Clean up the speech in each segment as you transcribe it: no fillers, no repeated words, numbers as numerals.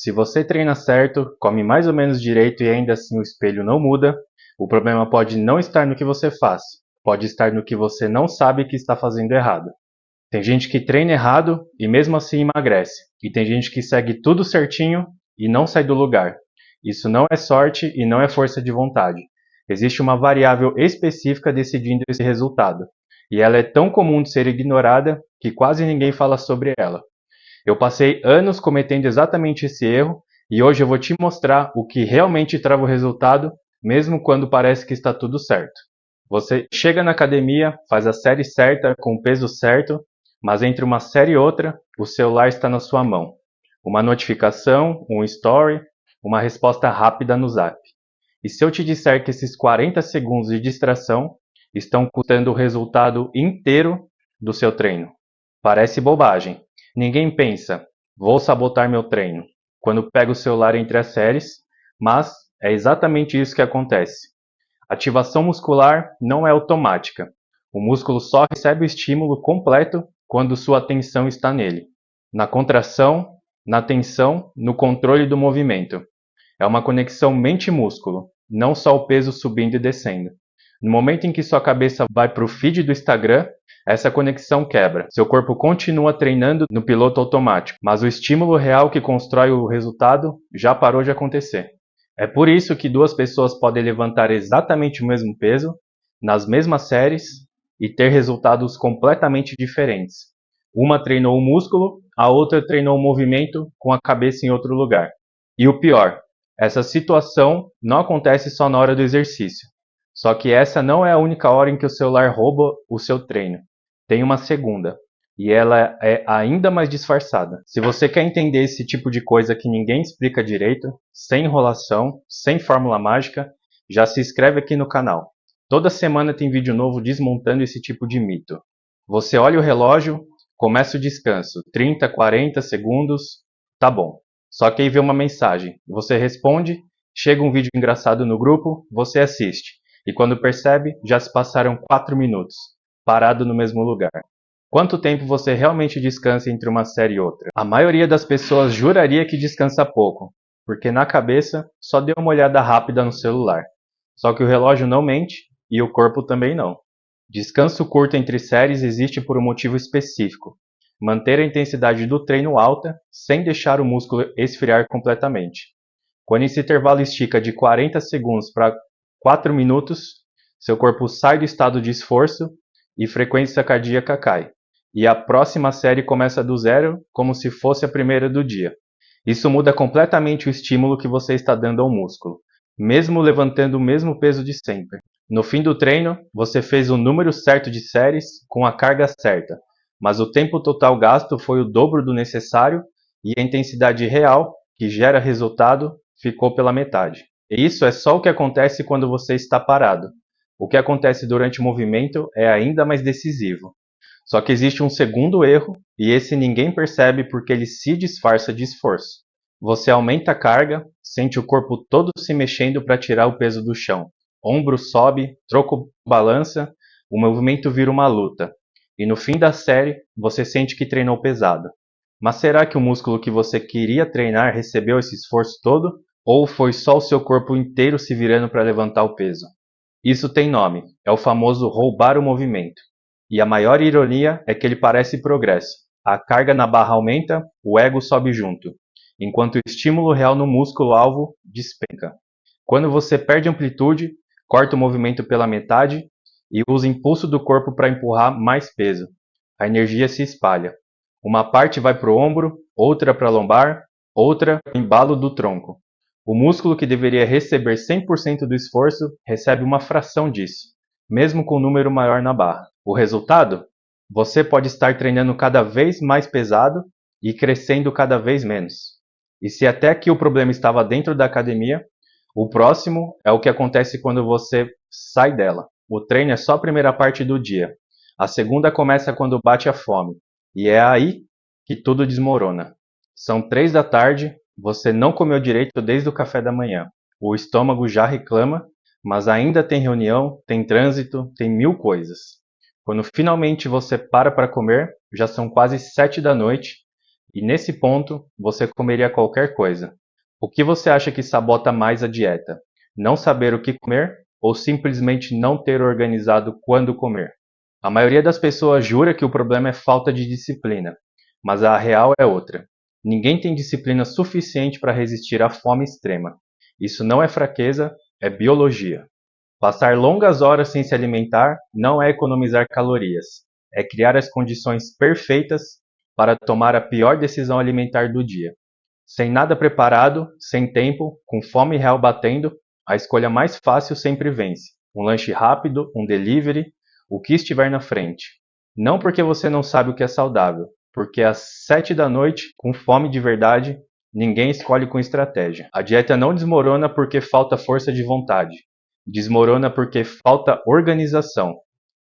Se você treina certo, come mais ou menos direito e ainda assim o espelho não muda, o problema pode não estar no que você faz, pode estar no que você não sabe que está fazendo errado. Tem gente que treina errado e mesmo assim emagrece, e tem gente que segue tudo certinho e não sai do lugar. Isso não é sorte e não é força de vontade. Existe uma variável específica decidindo esse resultado, e ela é tão comum de ser ignorada que quase ninguém fala sobre ela. Eu passei anos cometendo exatamente esse erro e hoje eu vou te mostrar o que realmente trava o resultado, mesmo quando parece que está tudo certo. Você chega na academia, faz a série certa, com o peso certo, mas entre uma série e outra, o celular está na sua mão. Uma notificação, um story, uma resposta rápida no Zap. E se eu te disser que esses 40 segundos de distração estão custando o resultado inteiro do seu treino? Parece bobagem. Ninguém pensa, vou sabotar meu treino, quando pega o celular entre as séries, mas é exatamente isso que acontece. Ativação muscular não é automática. O músculo só recebe o estímulo completo quando sua atenção está nele. Na contração, na tensão, no controle do movimento. É uma conexão mente-músculo, não só o peso subindo e descendo. No momento em que sua cabeça vai para o feed do Instagram, essa conexão quebra. Seu corpo continua treinando no piloto automático, mas o estímulo real que constrói o resultado já parou de acontecer. É por isso que duas pessoas podem levantar exatamente o mesmo peso, nas mesmas séries, e ter resultados completamente diferentes. Uma treinou o músculo, a outra treinou o movimento com a cabeça em outro lugar. E o pior, essa situação não acontece só na hora do exercício. Só que essa não é a única hora em que o celular rouba o seu treino. Tem uma segunda, e ela é ainda mais disfarçada. Se você quer entender esse tipo de coisa que ninguém explica direito, sem enrolação, sem fórmula mágica, já se inscreve aqui no canal. Toda semana tem vídeo novo desmontando esse tipo de mito. Você olha o relógio, começa o descanso, 30, 40 segundos, tá bom. Só que aí vê uma mensagem, você responde, chega um vídeo engraçado no grupo, você assiste. E quando percebe, já se passaram 4 minutos, parado no mesmo lugar. Quanto tempo você realmente descansa entre uma série e outra? A maioria das pessoas juraria que descansa pouco, porque na cabeça só deu uma olhada rápida no celular. Só que o relógio não mente e o corpo também não. Descanso curto entre séries existe por um motivo específico: manter a intensidade do treino alta sem deixar o músculo esfriar completamente. Quando esse intervalo estica de 40 segundos para 4 minutos, seu corpo sai do estado de esforço e frequência cardíaca cai. E a próxima série começa do zero, como se fosse a primeira do dia. Isso muda completamente o estímulo que você está dando ao músculo, mesmo levantando o mesmo peso de sempre. No fim do treino, você fez o número certo de séries com a carga certa, mas o tempo total gasto foi o dobro do necessário e a intensidade real, que gera resultado, ficou pela metade. E isso é só o que acontece quando você está parado. O que acontece durante o movimento é ainda mais decisivo. Só que existe um segundo erro, e esse ninguém percebe porque ele se disfarça de esforço. Você aumenta a carga, sente o corpo todo se mexendo para tirar o peso do chão. Ombro sobe, troco balança, o movimento vira uma luta. E no fim da série, você sente que treinou pesado. Mas será que o músculo que você queria treinar recebeu esse esforço todo? Ou foi só o seu corpo inteiro se virando para levantar o peso? Isso tem nome, é o famoso roubar o movimento. E a maior ironia é que ele parece progresso. A carga na barra aumenta, o ego sobe junto, enquanto o estímulo real no músculo-alvo despenca. Quando você perde amplitude, corta o movimento pela metade e usa o impulso do corpo para empurrar mais peso. A energia se espalha. Uma parte vai para o ombro, outra para a lombar, outra para o embalo do tronco. O músculo que deveria receber 100% do esforço recebe uma fração disso, mesmo com um número maior na barra. O resultado? Você pode estar treinando cada vez mais pesado e crescendo cada vez menos. E se até aqui o problema estava dentro da academia, o próximo é o que acontece quando você sai dela. O treino é só a primeira parte do dia. A segunda começa quando bate a fome. E é aí que tudo desmorona. São 3 da tarde, você não comeu direito desde o café da manhã. O estômago já reclama, mas ainda tem reunião, tem trânsito, tem 1000 coisas. Quando finalmente você para comer, já são quase 7 da noite E nesse ponto, você comeria qualquer coisa. O que você acha que sabota mais a dieta? Não saber o que comer ou simplesmente não ter organizado quando comer? A maioria das pessoas jura que o problema é falta de disciplina, mas a real é outra. Ninguém tem disciplina suficiente para resistir à fome extrema. Isso não é fraqueza, é biologia. Passar longas horas sem se alimentar não é economizar calorias, é criar as condições perfeitas para tomar a pior decisão alimentar do dia. Sem nada preparado, sem tempo, com fome real batendo, a escolha mais fácil sempre vence. Um lanche rápido, um delivery, o que estiver na frente. Não porque você não sabe o que é saudável, porque às 7 da noite, com fome de verdade, ninguém escolhe com estratégia. A dieta não desmorona porque falta força de vontade. Desmorona porque falta organização.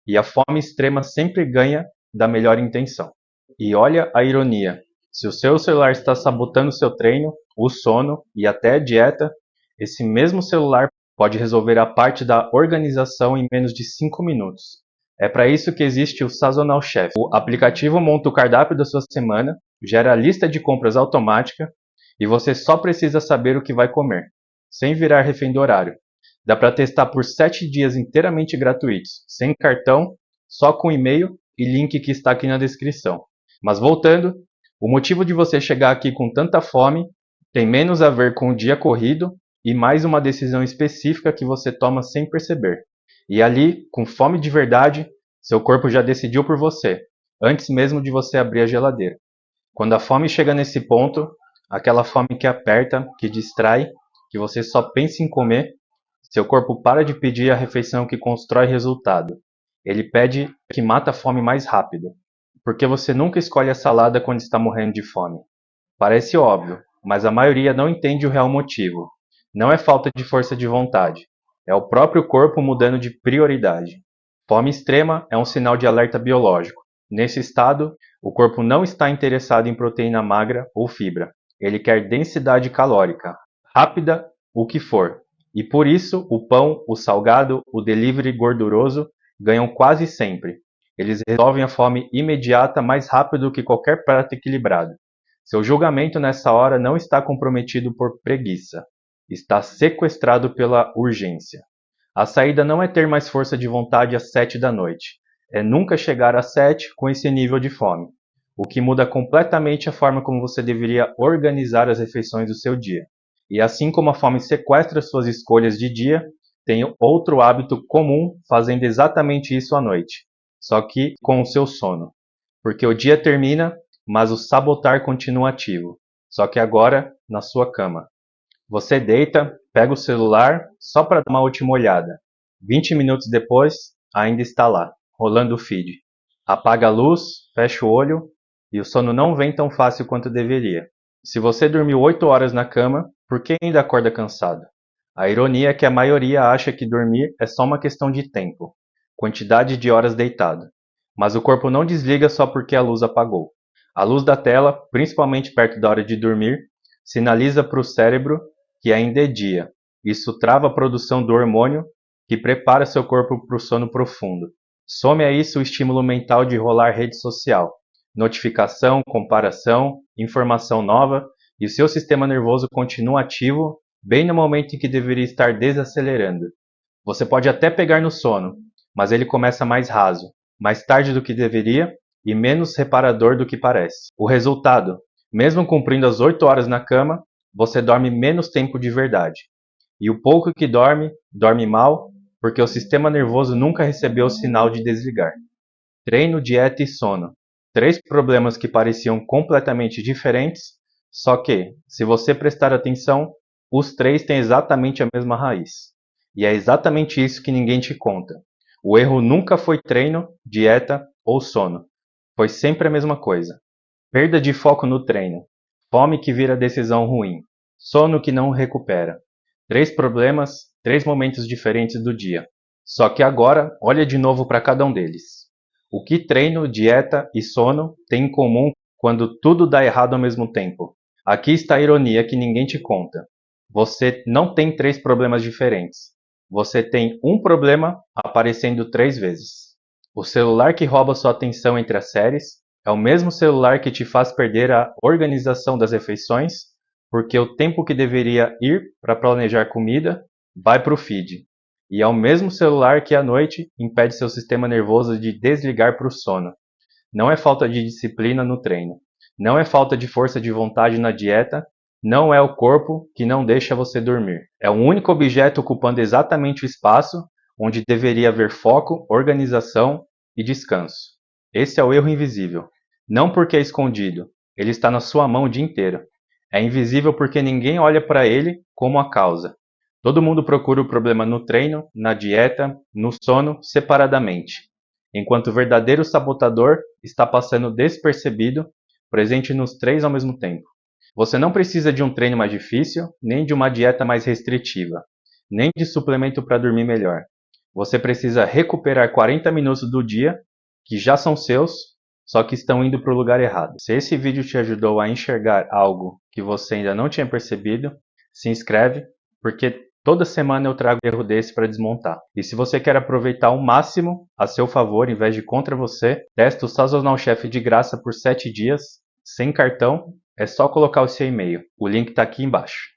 E a fome extrema sempre ganha da melhor intenção. E olha a ironia. Se o seu celular está sabotando seu treino, o sono e até a dieta, esse mesmo celular pode resolver a parte da organização em menos de 5 minutos. É para isso que existe o Sazonal Chef. O aplicativo monta o cardápio da sua semana, gera a lista de compras automática e você só precisa saber o que vai comer, sem virar refém do horário. Dá para testar por 7 dias inteiramente gratuitos, sem cartão, só com e-mail e link que está aqui na descrição. Mas voltando, o motivo de você chegar aqui com tanta fome tem menos a ver com o dia corrido e mais uma decisão específica que você toma sem perceber. E ali, com fome de verdade, seu corpo já decidiu por você, antes mesmo de você abrir a geladeira. Quando a fome chega nesse ponto, aquela fome que aperta, que distrai, que você só pensa em comer, seu corpo para de pedir a refeição que constrói resultado. Ele pede que mata a fome mais rápido. Porque você nunca escolhe a salada quando está morrendo de fome. Parece óbvio, mas a maioria não entende o real motivo. Não é falta de força de vontade. É o próprio corpo mudando de prioridade. Fome extrema é um sinal de alerta biológico. Nesse estado, o corpo não está interessado em proteína magra ou fibra. Ele quer densidade calórica, rápida, o que for. E por isso, o pão, o salgado, o delivery gorduroso ganham quase sempre. Eles resolvem a fome imediata mais rápido que qualquer prato equilibrado. Seu julgamento nessa hora não está comprometido por preguiça. Está sequestrado pela urgência. A saída não é ter mais força de vontade às 7 da noite. É nunca chegar às 7 com esse nível de fome. O que muda completamente a forma como você deveria organizar as refeições do seu dia. E assim como a fome sequestra suas escolhas de dia, tem outro hábito comum fazendo exatamente isso à noite. Só que com o seu sono. Porque o dia termina, mas o sabotar continua ativo. Só que agora na sua cama. Você deita, pega o celular só para dar uma última olhada. 20 minutos depois, ainda está lá, rolando o feed. Apaga a luz, fecha o olho e o sono não vem tão fácil quanto deveria. Se você dormiu 8 horas na cama, por que ainda acorda cansado? A ironia é que a maioria acha que dormir é só uma questão de tempo, quantidade de horas deitado. Mas o corpo não desliga só porque a luz apagou. A luz da tela, principalmente perto da hora de dormir, sinaliza para o cérebro que ainda é dia. Isso trava a produção do hormônio que prepara seu corpo para o sono profundo. Some a isso o estímulo mental de rolar rede social, notificação, comparação, informação nova, e o seu sistema nervoso continua ativo bem no momento em que deveria estar desacelerando. Você pode até pegar no sono, mas ele começa mais raso, mais tarde do que deveria e menos reparador do que parece. O resultado, mesmo cumprindo as 8 horas na cama, você dorme menos tempo de verdade. E o pouco que dorme, dorme mal, porque o sistema nervoso nunca recebeu o sinal de desligar. Treino, dieta e sono. 3 problemas que pareciam completamente diferentes, só que, se você prestar atenção, os 3 têm exatamente a mesma raiz. E é exatamente isso que ninguém te conta. O erro nunca foi treino, dieta ou sono. Foi sempre a mesma coisa. Perda de foco no treino. Fome que vira decisão ruim. Sono que não recupera. 3 problemas, 3 momentos diferentes do dia. Só que agora, olha de novo para cada um deles. O que treino, dieta e sono têm em comum quando tudo dá errado ao mesmo tempo? Aqui está a ironia que ninguém te conta. Você não tem 3 problemas diferentes. Você tem um problema aparecendo 3 vezes. O celular que rouba sua atenção entre as séries, É o mesmo celular que te faz perder a organização das refeições, porque o tempo que deveria ir para planejar comida vai para o feed. E é o mesmo celular que à noite impede seu sistema nervoso de desligar para o sono. Não é falta de disciplina no treino. Não é falta de força de vontade na dieta. Não é o corpo que não deixa você dormir. É um único objeto ocupando exatamente o espaço onde deveria haver foco, organização e descanso. Esse é o erro invisível. Não porque é escondido, ele está na sua mão o dia inteiro. É invisível porque ninguém olha para ele como a causa. Todo mundo procura o problema no treino, na dieta, no sono, separadamente, enquanto o verdadeiro sabotador está passando despercebido, presente nos três ao mesmo tempo. Você não precisa de um treino mais difícil, nem de uma dieta mais restritiva, nem de suplemento para dormir melhor. Você precisa recuperar 40 minutos do dia, que já são seus, só que estão indo para o lugar errado. Se esse vídeo te ajudou a enxergar algo que você ainda não tinha percebido, se inscreve, porque toda semana eu trago erro desse para desmontar. E se você quer aproveitar o máximo a seu favor, em vez de contra você, testa o Sazonal Chef de graça por 7 dias, sem cartão, é só colocar o seu e-mail. O link está aqui embaixo.